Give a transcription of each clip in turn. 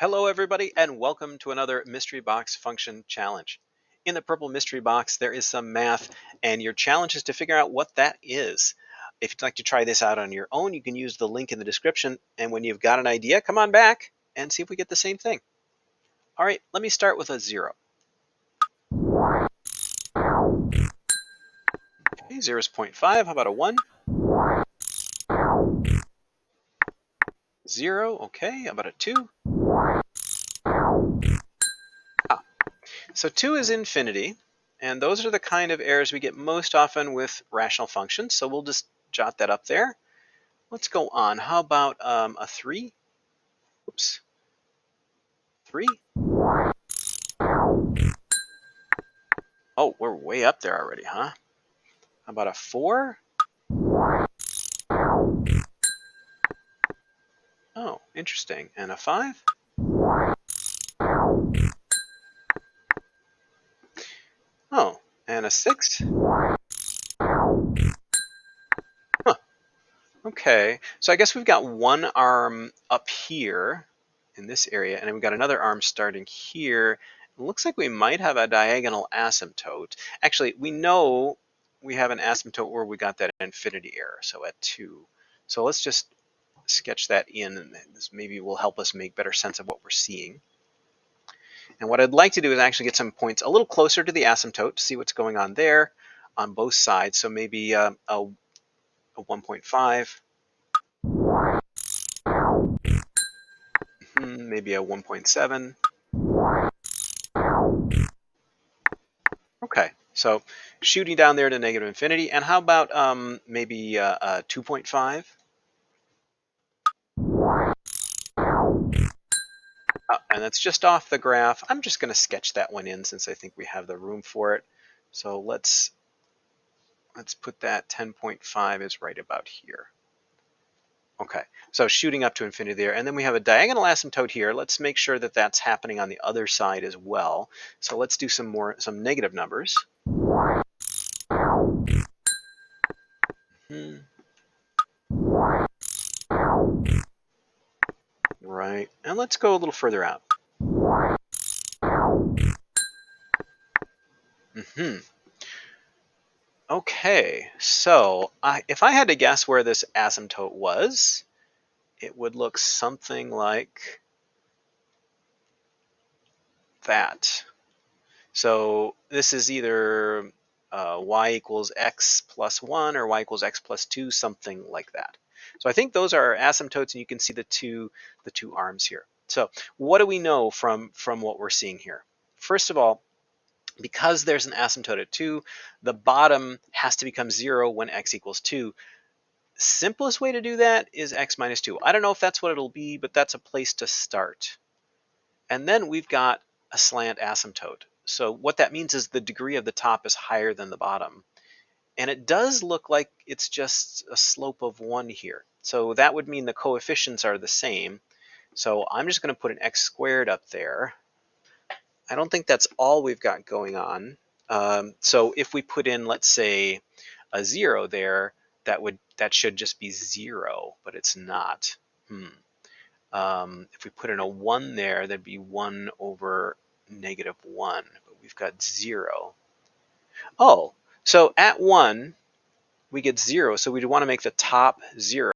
Hello everybody and welcome to another Mystery Box Function Challenge. In the purple mystery box there is some math and your challenge is to figure out what that is. If you'd like to try this out on your own, you can use the link in the description, and when you've got an idea, come on back and see if we get the same thing. All right, let me start with a 0. Okay, 0 is 0.5. How about a 1? 0, okay. How about a 2? So 2 is infinity, and those are the kind of errors we get most often with rational functions, so we'll just jot that up there. Let's go on. How about a 3? Oops. 3? Oh, we're way up there already, huh? How about a 4? Oh, interesting. And a 5? Oh, and a 6? Huh. Okay, so I guess we've got one arm up here in this area, and then we've got another arm starting here. It looks like we might have a diagonal asymptote. Actually, we know we have an asymptote where we got that infinity error, so at 2. So let's just sketch that in, and this maybe will help us make better sense of what we're seeing. And what I'd like to do is actually get some points a little closer to the asymptote to see what's going on there on both sides. So maybe a 1.5, maybe a 1.7. Okay, so shooting down there to negative infinity. And how about maybe 2.5? And that's just off the graph. I'm just going to sketch that one in since I think we have the room for it. So let's put that 10.5 is right about here. Okay, so shooting up to infinity there, and then we have a diagonal asymptote here. Let's make sure that that's happening on the other side as well. So let's do some negative numbers. Right, and let's go a little further out. Okay, so if I had to guess where this asymptote was, it would look something like that. So this is either y equals x plus 1 or y equals x plus 2, something like that. So I think those are asymptotes, and you can see the two arms here. So what do we know from what we're seeing here? First of all, because there's an asymptote at 2, the bottom has to become 0 when x equals 2. Simplest way to do that is x minus 2. I don't know if that's what it'll be, but that's a place to start. And then we've got a slant asymptote. So what that means is the degree of the top is higher than the bottom. And it does look like it's just a slope of 1 here. So that would mean the coefficients are the same. So I'm just going to put an x squared up there. I don't think that's all we've got going on. So if we put in, let's say, a 0 there, that should just be 0, but it's not. If we put in a 1 there, that'd be 1 over negative 1, but we've got 0. Oh, so at 1, we get 0, so we'd want to make the top 0.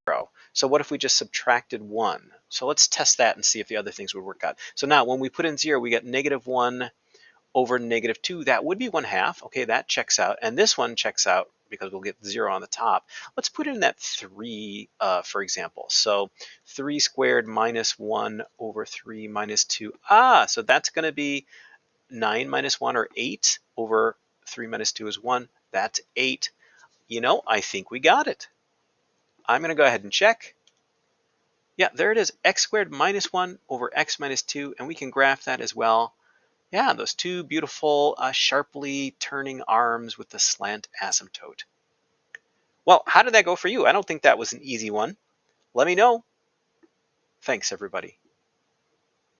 So what if we just subtracted 1? So let's test that and see if the other things would work out. So now when we put in 0, we get negative 1 over negative 2. That would be 1/2. Okay, that checks out. And this one checks out because we'll get 0 on the top. Let's put in that 3, for example. So 3 squared minus 1 over 3 minus 2. So that's going to be 9 minus 1, or 8, over 3 minus 2 is 1. That's 8. You know, I think we got it. I'm going to go ahead and check. Yeah, there it is, x squared minus 1 over x minus 2, and we can graph that as well. Yeah, those two beautiful, sharply turning arms with the slant asymptote. Well, how did that go for you? I don't think that was an easy one. Let me know. Thanks, everybody.